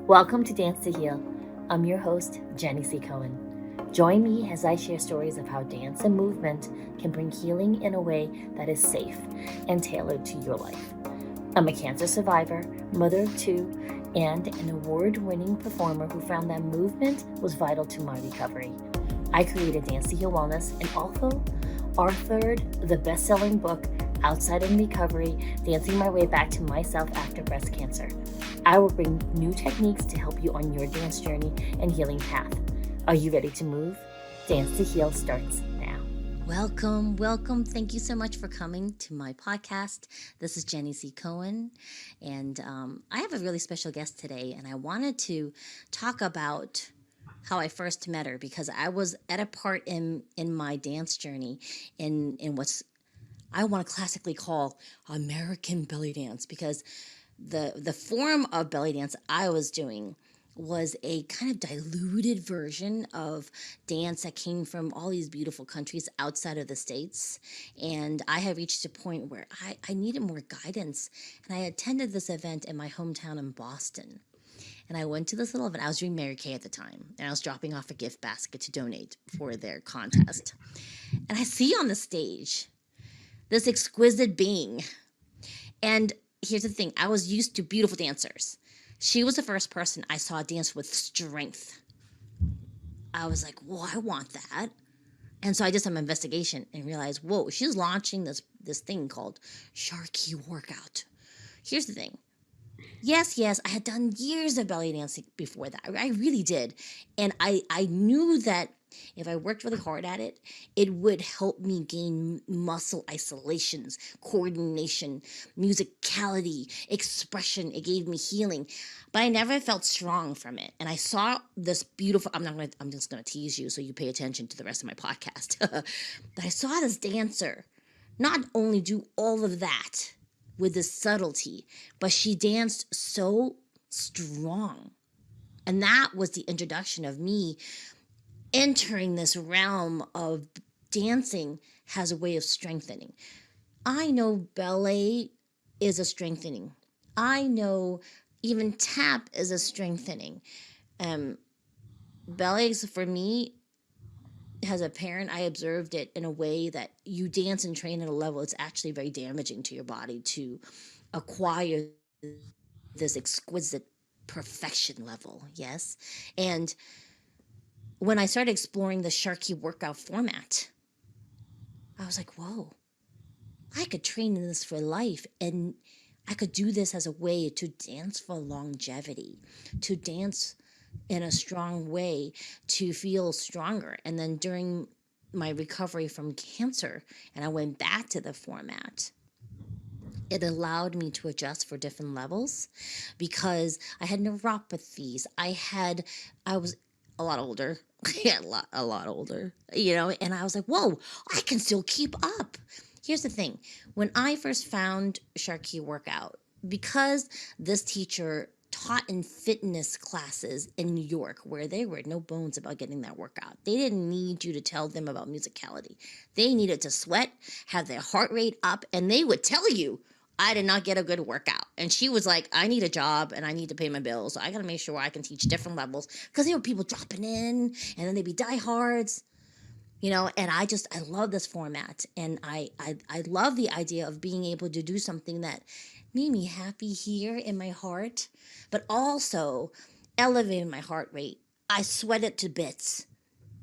Welcome to Dance to Heal. I'm your host, Jenny C. Cohen. Join me as I share stories of how dance and movement can bring healing in a way that is safe and tailored to your life. I'm a cancer survivor, mother of two, and an award-winning performer who found that movement was vital to my recovery. I created Dance to Heal Wellness and also authored the best-selling book, Outside in Recovery, Dancing My Way Back to Myself After Breast Cancer. I will bring new techniques to help you on your dance journey and healing path. Are you ready to move? Dance to Heal starts now. Welcome. Thank you so much for coming to my podcast. This is Jenny C. Cohen, and I have a really special guest today, and I wanted to talk about how I first met her because I was at a part in my dance journey in what's I want to classically call American belly dance, because the form of belly dance I was doing was a kind of diluted version of dance that came from all these beautiful countries outside of the States. And I had reached a point where I needed more guidance. And I attended this event in my hometown in Boston. And I went to this little event. I was doing Mary Kay at the time, and I was dropping off a gift basket to donate for their contest. And I see on the stage this exquisite being. And here's the thing, I was used to beautiful dancers. She was the first person I saw dance with strength. I was like, whoa, I want that. And so I did some investigation and realized, whoa, she's launching this thing called Sharqui workout. Here's the thing. Yes, I had done years of belly dancing before that. I really did. And I knew that if I worked really hard at it, it would help me gain muscle isolations, coordination, musicality, expression. It gave me healing. But I never felt strong from it. And I saw this beautiful, I'm just gonna tease you so you pay attention to the rest of my podcast. But I saw this dancer not only do all of that with this subtlety, but she danced so strong. And that was the introduction of me entering this realm of dancing has a way of strengthening. I know ballet is a strengthening. I know even tap is a strengthening. Ballet, for me, as a parent, I observed it in a way that you dance and train at a level it's actually very damaging to your body to acquire this exquisite perfection level. Yes. And when I started exploring the Sharqui workout format, I was like, whoa, I could train in this for life. And I could do this as a way to dance for longevity, to dance in a strong way, to feel stronger. And then during my recovery from cancer, and I went back to the format, it allowed me to adjust for different levels because I had neuropathies. I was a lot older. Yeah, a lot older, and I was like, whoa, I can still keep up. Here's the thing. When I first found Sharqui Workout, because this teacher taught in fitness classes in New York, where they were no bones about getting that workout. They didn't need you to tell them about musicality. They needed to sweat, have their heart rate up, and they would tell you, I did not get a good workout. And she was like, I need a job and I need to pay my bills. So I got to make sure I can teach different levels, because there were people dropping in and then they'd be diehards, and I love this format. And I love the idea of being able to do something that made me happy here in my heart, but also elevated my heart rate. I sweated to bits.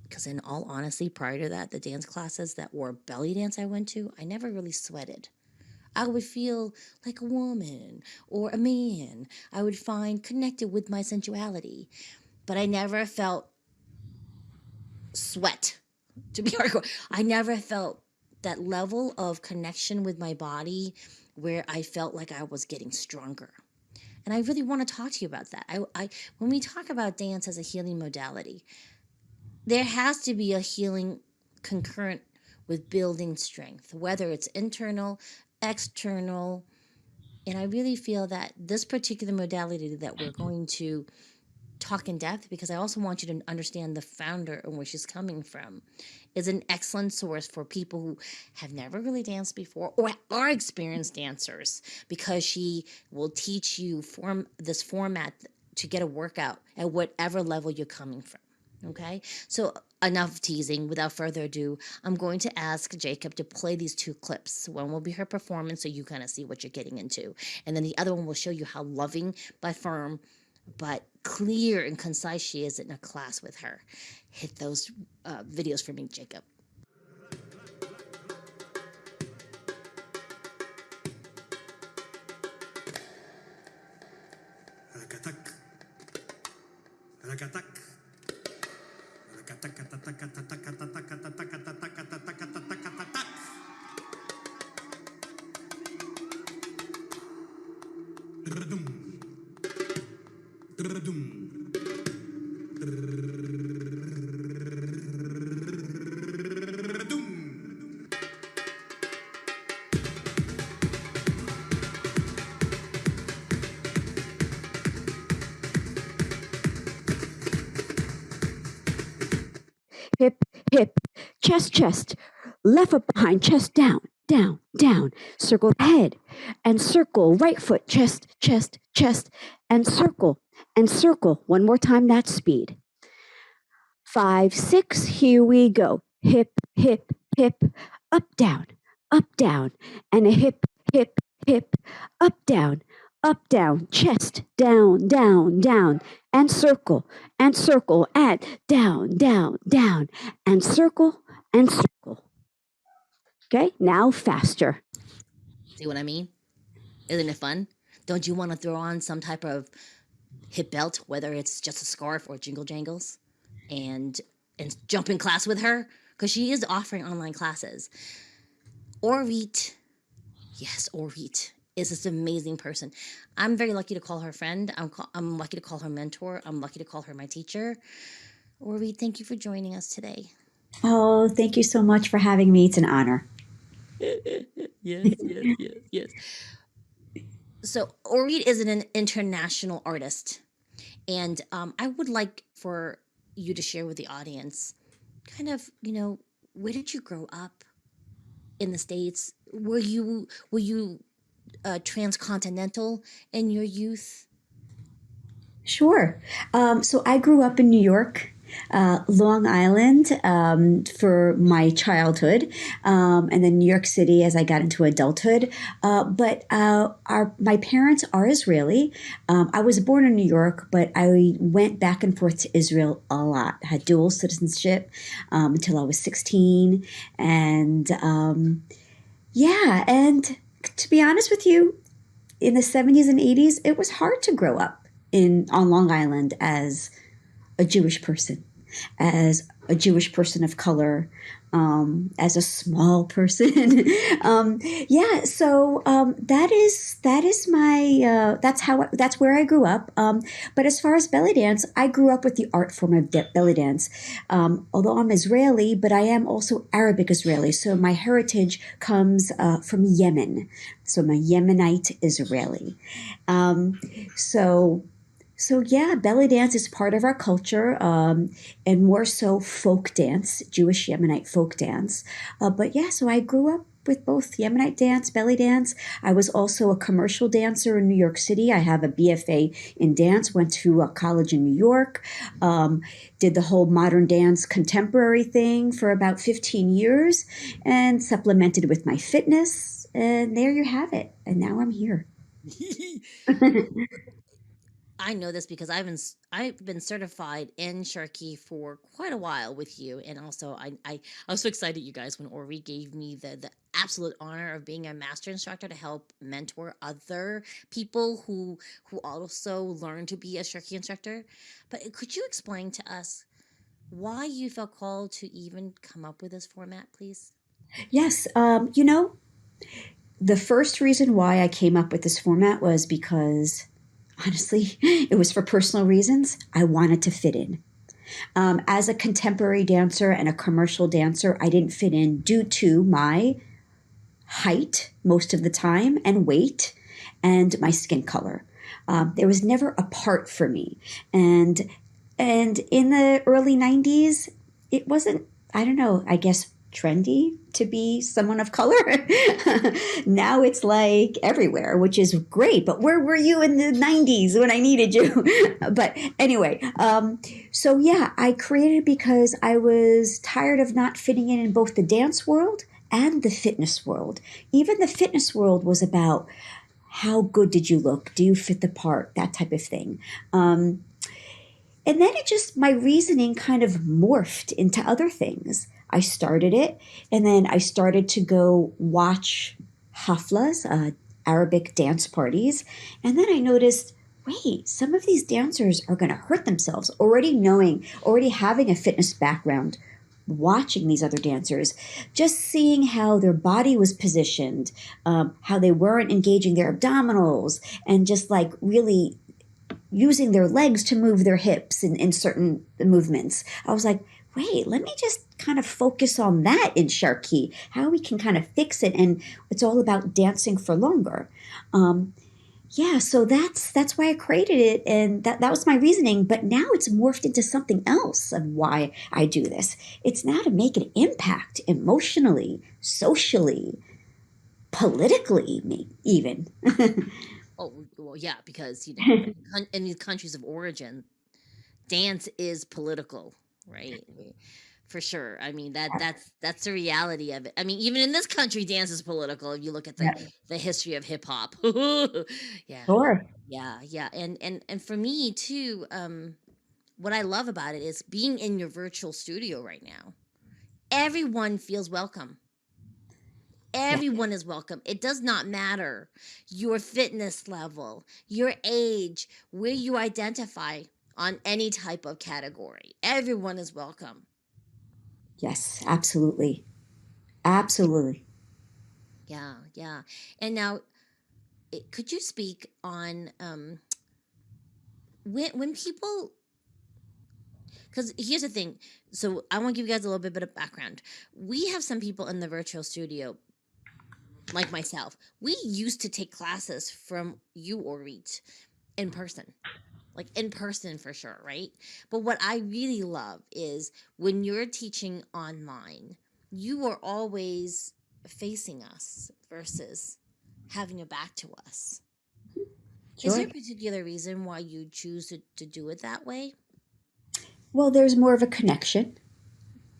Because in all honesty, prior to that, the dance classes that were belly dance I went to, I never really sweated. I would feel like a woman or a man. I would find connected with my sensuality. But I never felt sweat, to be hardcore. I never felt that level of connection with my body where I felt like I was getting stronger. And I really want to talk to you about that. When we talk about dance as a healing modality, there has to be a healing concurrent with building strength, whether it's internal, external. And I really feel that this particular modality that we're going to talk in depth, because I also want you to understand the founder and where she's coming from, is an excellent source for people who have never really danced before or are experienced dancers, because she will teach you this format to get a workout at whatever level you're coming from. Okay, so enough teasing. Without further ado, I'm going to ask Jacob to play these 2 clips. One will be her performance, so you kind of see what you're getting into, and then the other one will show you how loving but firm but clear and concise she is in a class with her. Hit those videos for me, Jacob. Hip, hip, chest, chest, left foot behind, chest down, down, down, circle head, and circle, right foot, chest, chest, chest, and circle, one more time that speed. 5, 6, here we go. Hip, hip, hip, up, down, and a hip, hip, hip, up, down, chest, down, down, down, and circle, and down, down, down, and circle, Okay, now faster. See what I mean? Isn't it fun? Don't you want to throw on some type of hip belt, whether it's just a scarf or jingle jangles, and jump in class with her? Because she is offering online classes. Oreet, yes, Oreet is this amazing person. I'm very lucky to call her friend. I'm lucky to call her mentor. I'm lucky to call her my teacher. Oreet, thank you for joining us today. Oh, thank you so much for having me. It's an honor. Yes. So Oreet is an international artist, and I would like for you to share with the audience, kind of, where did you grow up in the States? Were you transcontinental in your youth? Sure. So I grew up in New York, Long Island, for my childhood, and then New York City as I got into adulthood. But my parents are Israeli. I was born in New York, but I went back and forth to Israel a lot. I had dual citizenship until I was 16, and and to be honest with you, in the 70s and 80s, it was hard to grow up on Long Island as a Jewish person, of color, as a small person. So that's where I grew up. But as far as belly dance, I grew up with the art form of belly dance. Although I'm Israeli, but I am also Arabic Israeli. So my heritage comes from Yemen. So I'm a Yemenite Israeli. Belly dance is part of our culture, and more so folk dance, Jewish Yemenite folk dance. So I grew up with both Yemenite dance, belly dance. I was also a commercial dancer in New York City. I have a BFA in dance, went to a college in New York, did the whole modern dance contemporary thing for about 15 years, and supplemented with my fitness. And there you have it. And now I'm here. I know this because I've been certified in SharQuí for quite a while with you, and also I was so excited, you guys, when Oreet gave me the absolute honor of being a master instructor to help mentor other people who also learn to be a SharQuí instructor. But could you explain to us why you felt called to even come up with this format, please? Yes, the first reason why I came up with this format was because, honestly, it was for personal reasons. I wanted to fit in. As a contemporary dancer and a commercial dancer, I didn't fit in due to my height most of the time, and weight, and my skin color. There was never a part for me. And in the early 90s, it wasn't, I don't know, I guess trendy to be someone of color. Now it's like everywhere, which is great. But where were you in the 90s when I needed you? But anyway, so yeah, I created because I was tired of not fitting in both the dance world and the fitness world. Even the fitness world was about how good did you look? Do you fit the part? That type of thing. And then my reasoning kind of morphed into other things. I started it, and then I started to go watch haflas, Arabic dance parties. And then I noticed, wait, some of these dancers are going to hurt themselves. Already having a fitness background, watching these other dancers, just seeing how their body was positioned, how they weren't engaging their abdominals, and just like really using their legs to move their hips in certain movements. I was like, wait, let me just kind of focus on that in Sharqui, how we can kind of fix it. And it's all about dancing for longer. Yeah, so that's why I created it, and that was my reasoning. But now it's morphed into something else of why I do this. It's now to make an impact emotionally, socially, politically, even. Oh, well, yeah, because in these countries of origin, dance is political, right? For sure. I mean that's the reality of it. I mean, even in this country, dance is political. If you look at Yeah, the history of hip hop, yeah, sure. yeah, and for me too, what I love about it is being in your virtual studio right now. Everyone feels welcome. Yeah. Everyone is welcome. It does not matter your fitness level, your age, where you identify on any type of category. Everyone is welcome. Yes, absolutely. Absolutely. Yeah. And now, could you speak on when people? Because here's the thing. So I want to give you guys a little bit of background. We have some people in the virtual studio, like myself. We used to take classes from you, Oreet, in person. Like in person for sure, right? But what I really love is when you're teaching online, you are always facing us versus having your back to us. Is Sure. there a particular reason why you choose to do it that way? Well, there's more of a connection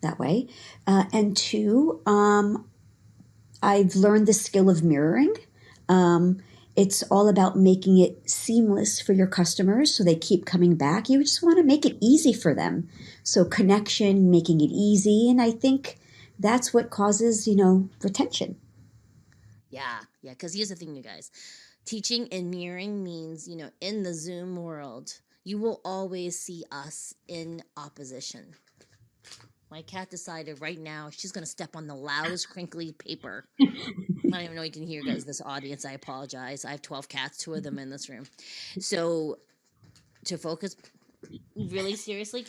that way. And two, I've learned the skill of mirroring. Um, it's all about making it seamless for your customers so they keep coming back. You just want to make it easy for them. So, connection, making it easy. And I think that's what causes, retention. Yeah. Because here's the thing, you guys. Teaching and mirroring means, in the Zoom world, you will always see us in opposition. My cat decided right now she's going to step on the loudest crinkly paper. I don't even know you can hear, guys, this audience. I apologize. I have 12 cats, 2 of them in this room. So, to focus really seriously,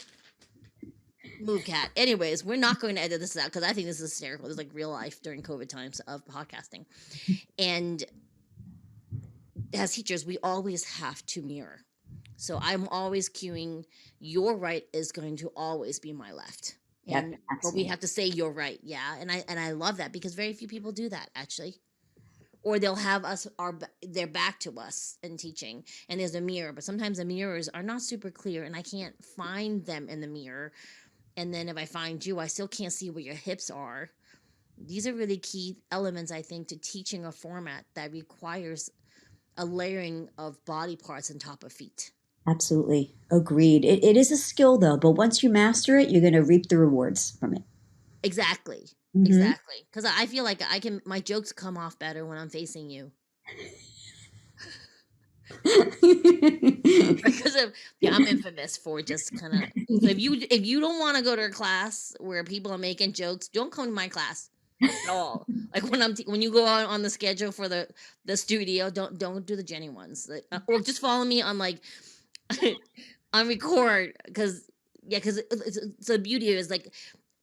move cat. Anyways, we're not going to edit this out because I think this is hysterical. This is like real life during COVID times of podcasting. And as teachers, we always have to mirror. So I'm always cueing your right is going to always be my left. Yep, But we absolutely. have to say you're right. Yeah. And I love that because very few people do that actually. Or they'll have their back to us in teaching and there's a mirror, but sometimes the mirrors are not super clear and I can't find them in the mirror. And then if I find you, I still can't see where your hips are. These are really key elements, I think, to teaching a format that requires a layering of body parts on top of feet. Absolutely. Agreed. It is a skill, though, but once you master it, you're going to reap the rewards from it. Exactly. Hmm. Exactly. Because I feel like my jokes come off better when I'm facing you. Because I'm infamous for just kind of. So if you don't want to go to a class where people are making jokes, don't come to my class at all. Like when you go on the schedule for the studio, don't do the Jenny ones. Or just follow me on like on record because it's the beauty is like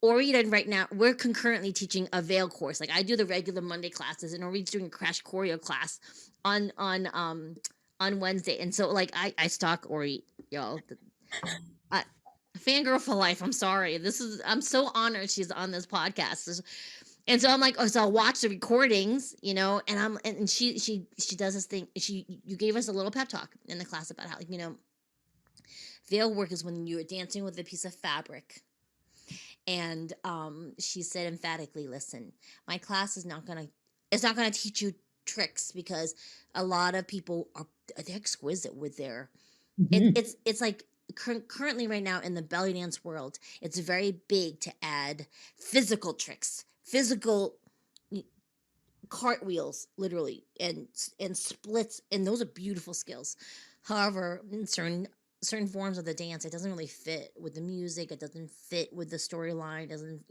Oreet right now we're concurrently teaching a veil course. Like I do the regular Monday classes and Oreet's doing a crash choreo class on Wednesday. And so like I stalk Oreet, y'all. I, fangirl for life. I'm sorry. I'm so honored she's on this podcast. And so I'm like, oh, so I'll watch the recordings, and she does this thing. You gave us a little pep talk in the class about how, veil work is when you're dancing with a piece of fabric. And she said emphatically, listen, my class is not gonna teach you tricks, because a lot of people they're exquisite with their it's like currently right now in the belly dance world, it's very big to add physical tricks, physical cartwheels, literally, and splits, and those are beautiful skills. However, in certain forms of the dance, it doesn't really fit with the music, it doesn't fit with the storyline, it doesn't,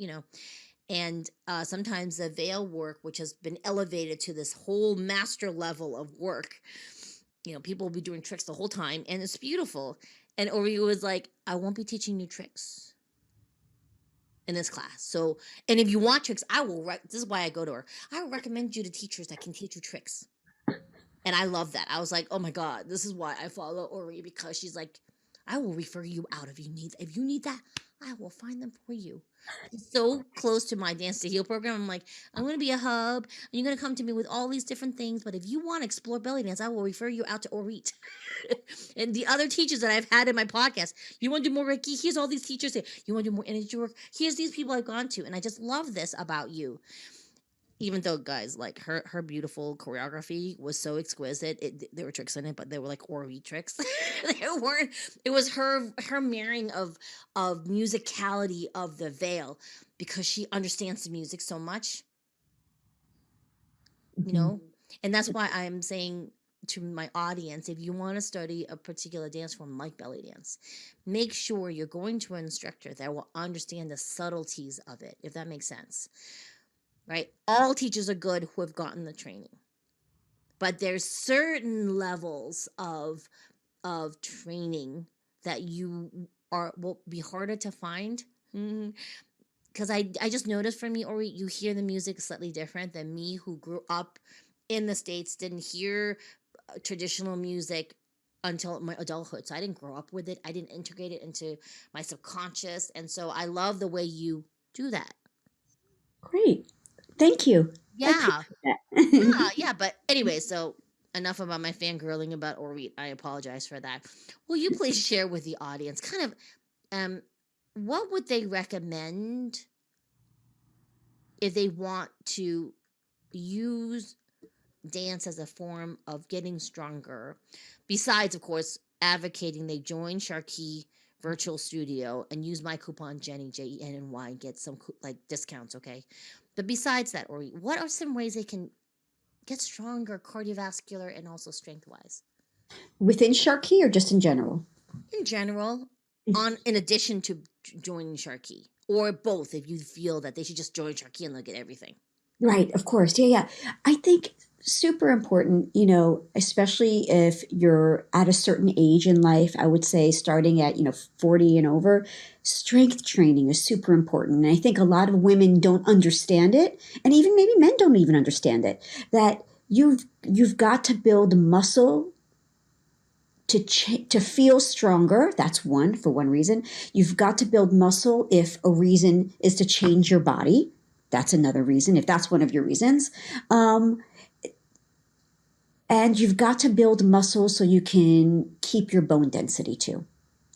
and sometimes the veil work, which has been elevated to this whole master level of work, people will be doing tricks the whole time, and it's beautiful. And Oreet was like, I won't be teaching you tricks in this class. So, and if you want tricks, this is why I go to her. I would recommend you to teachers that can teach you tricks. And I love that. I was like, oh my God, this is why I follow Oreet, because she's like, I will refer you out if you need that. I will find them for you. It's so close to my Dance to Heal program. I'm like, I'm going to be a hub, and you're going to come to me with all these different things. But if you want to explore belly dance, I will refer you out to Oreet. And the other teachers that I've had in my podcast, you want to do more Reiki? Here's all these teachers here. You want to do more energy work? Here's these people I've gone to. And I just love this about you. Even though, guys, like her beautiful choreography was so exquisite, there were tricks in it, but they were like Oreet tricks. They weren't. It was her mirroring of musicality of the veil, because she understands the music so much, and that's why I'm saying to my audience, if you want to study a particular dance form like belly dance, make sure you're going to an instructor that will understand the subtleties of it, if that makes sense. Right? All teachers are good who have gotten the training, but there's certain levels of training that will be harder to find. Because I just noticed for me, or you hear the music slightly different than me, who grew up in the States, didn't hear traditional music until my adulthood. So I didn't grow up with it. I didn't integrate it into my subconscious. And so I love the way you do that. Great. Thank you. Yeah. Yeah. But anyway, so enough about my fangirling about Oreet. I apologize for that. Will you please share with the audience kind of what would they recommend if they want to use dance as a form of getting stronger, besides, of course, advocating they join SharQuí virtual studio and use my coupon Jenny, JENNY, and get some discounts, okay? But besides that, or what are some ways they can get stronger cardiovascular and also strength-wise? Within Sharqui or just in general? In general, in addition to joining SharQuí, or both, if you feel that they should just join SharQuí and look at everything. Right, of course. Yeah. I think super important, especially if you're at a certain age in life. I would say starting at, 40 and over, strength training is super important. And I think a lot of women don't understand it, and even maybe men don't even understand it, that you've got to build muscle to feel stronger. That's for one reason. You've got to build muscle if a reason is to change your body. That's another reason, if that's one of your reasons. And you've got to build muscle so you can keep your bone density too.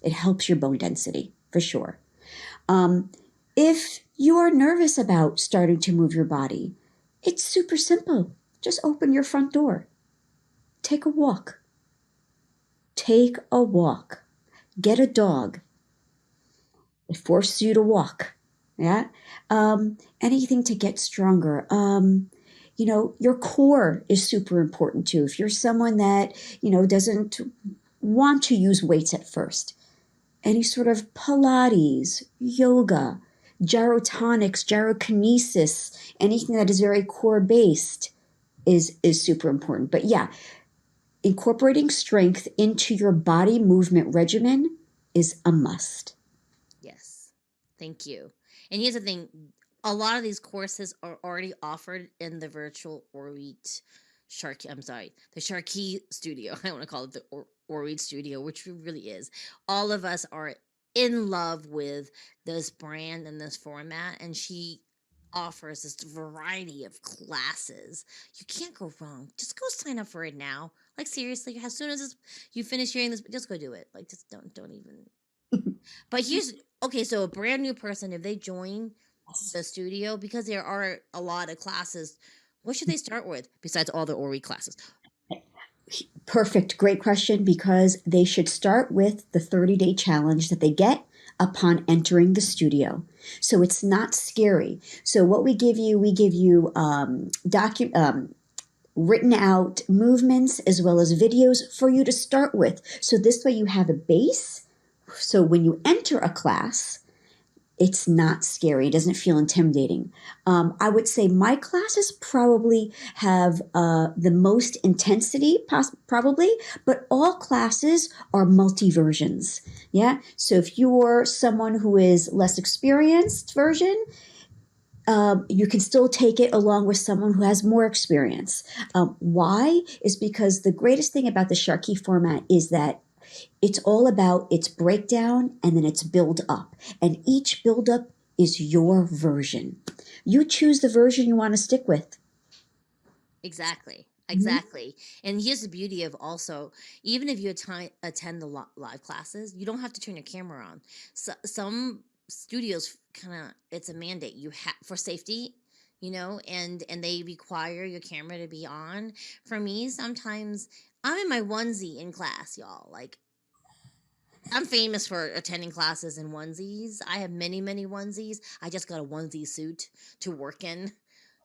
It helps your bone density for sure. If you are nervous about starting to move your body, it's super simple. Just open your front door. Take a walk. Take a walk. Get a dog. It forces you to walk. Yeah. Anything to get stronger. Your core is super important too. If you're someone that, doesn't want to use weights at first, any sort of Pilates, yoga, gyrotonics, gyrokinesis, anything that is very core based is super important. But yeah, incorporating strength into your body movement regimen is a must. Yes. Thank you. And here's the thing. A lot of these courses are already offered in the virtual Oreet the SharQuí studio. I want to call it the Oreet studio, which really is. All of us are in love with this brand and this format, and she offers this variety of classes. You can't go wrong. Just go sign up for it now. Like seriously, as soon as you finish hearing this, just go do it. Like just don't even. But here's okay. So a brand new person, if they join the studio, because there are a lot of classes, what should they start with besides all the Oreet classes? Perfect. Great question, because they should start with the 30-day challenge that they get upon entering the studio. So it's not scary. So what we give you written out movements as well as videos for you to start with. So this way you have a base. So when you enter a class, it's not scary. It doesn't feel intimidating. I would say my classes probably have the most intensity, probably, but all classes are multi-versions. Yeah. So if you're someone who is less experienced version, you can still take it along with someone who has more experience. Why? Is because the greatest thing about the Sharqui format is that it's all about its breakdown and then its build up. And each build up is your version. You choose the version you want to stick with. Exactly. Exactly. And here's the beauty of also, even if you attend the live classes, you don't have to turn your camera on. So, some studios it's a mandate you have for safety, and they require your camera to be on. For me, sometimes I'm in my onesie in class, y'all. Like, I'm famous for attending classes in onesies. I have many, many onesies. I just got a onesie suit to work in.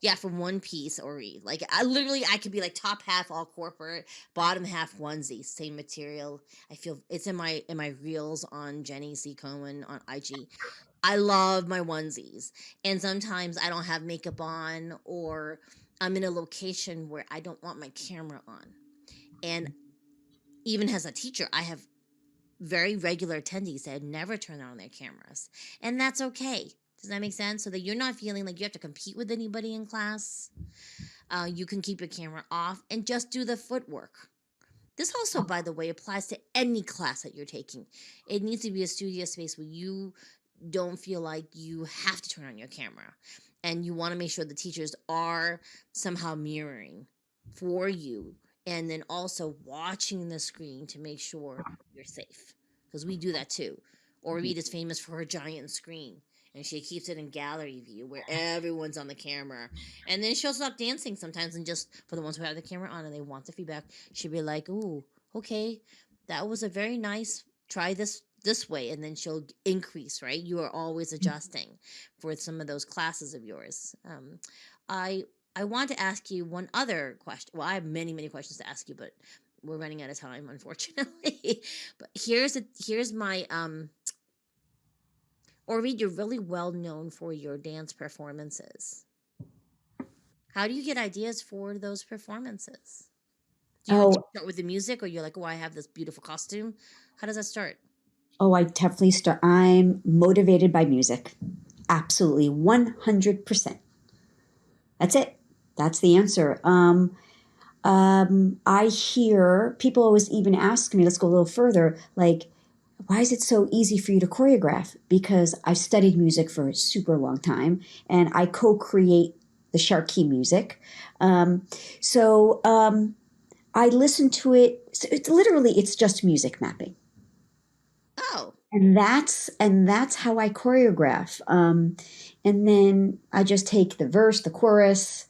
Yeah, from One Piece or Read. Like I could be like top half all corporate, bottom half onesie, same material. I feel it's in my reels on Jenny C. Cohen on IG. I love my onesies. And sometimes I don't have makeup on, or I'm in a location where I don't want my camera on. And even as a teacher, I have very regular attendees that never turn on their cameras. And that's okay. Does that make sense? So that you're not feeling like you have to compete with anybody in class. You can keep your camera off and just do the footwork. This also, by the way, applies to any class that you're taking. It needs to be a studio space where you don't feel like you have to turn on your camera. And you want to make sure the teachers are somehow mirroring for you, and then also watching the screen to make sure you're safe. Because we do that too. Oreet is famous for her giant screen, and she keeps it in gallery view where everyone's on the camera. And then she'll stop dancing sometimes, and just for the ones who have the camera on and they want the feedback, she'll be like, "Ooh, okay, that was a very nice, try this way," and then she'll increase, right? You are always adjusting for some of those classes of yours. I want to ask you one other question. Well, I have many, many questions to ask you, but we're running out of time, unfortunately. But here's my Oreet, you're really well known for your dance performances. How do you get ideas for those performances? Do you start with the music, or you're like, "Oh, I have this beautiful costume"? How does that start? Oh, I definitely start. I'm motivated by music. Absolutely. 100%. That's it. That's the answer. I hear people always even ask me, let's go a little further, like, why is it so easy for you to choreograph? Because I studied music for a super long time, and I co-create the Sharqui music. I listen to it. So it's just music mapping. Oh, And that's how I choreograph. And then I just take the verse, the chorus,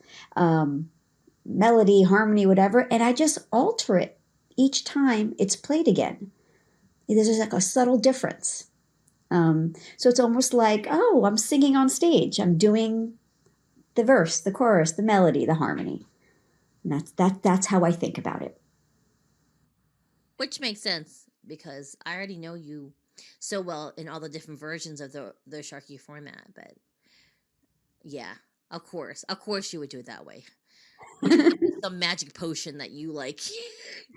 melody, harmony, whatever, and I just alter it each time it's played again. There's just like a subtle difference. So it's almost like, oh, I'm singing on stage. I'm doing the verse, the chorus, the melody, the harmony. And that's how I think about it. which makes sense because I already know you so well in all the different versions of the Sharqui format. But yeah, of course you would do it that way. Some magic potion that you like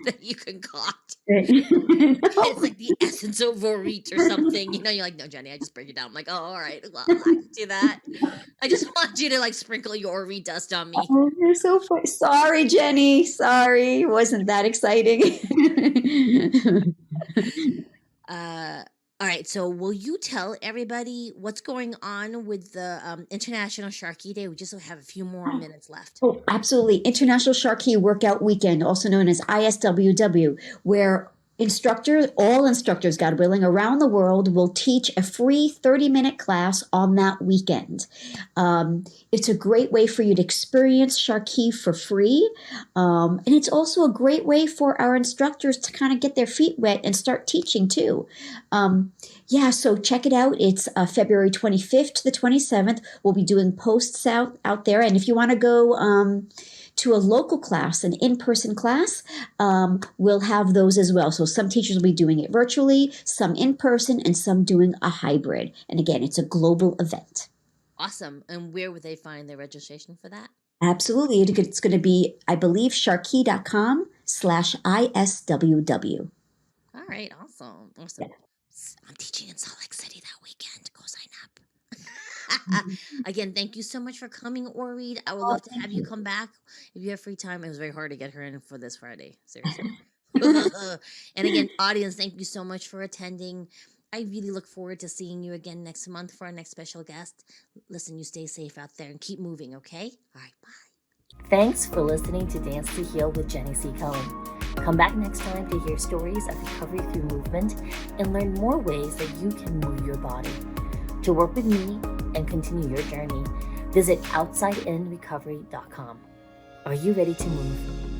that you concoct. It's like the essence of Oreet or something. You're like, "No, Jenny, I just break it down." I'm like, "Oh, all right. Well, I can do that. I just want you to like sprinkle your Oreet dust on me." Oh, you're so funny. Sorry, Jenny. Sorry. Wasn't that exciting? All right, so will you tell everybody what's going on with the International Sharqui Day? We just have a few more minutes left. Oh, absolutely. International Sharqui Workout Weekend, also known as ISWW, where all instructors, God willing, around the world will teach a free 30-minute class on that weekend. It's a great way for you to experience Sharqui for free. And it's also a great way for our instructors to kind of get their feet wet and start teaching too. So check it out. It's February 25th to the 27th. We'll be doing posts out there. And if you want to go to a local class, an in-person class, we'll have those as well. So some teachers will be doing it virtually, some in person, and some doing a hybrid. And again, it's a global event. Awesome. And where would they find their registration for that? Absolutely. It's going to be, I believe, sharqui.com/ISWW. All right. Awesome. Yeah. I'm teaching in Salt Lake City that weekend. Go sign up. Again, thank you so much for coming, Oreet. I would love to have you come back if you have free time. It was very hard to get her in for this Friday. Seriously. And again, audience, thank you so much for attending. I really look forward to seeing you again next month for our next special guest. Listen, you stay safe out there and keep moving, okay? All right, bye. Thanks for listening to Dance to Heal with Jenny C. Cohen. Come back next time to hear stories of recovery through movement and learn more ways that you can move your body. To work with me and continue your journey, visit OutsideInRecovery.com. Are you ready to move?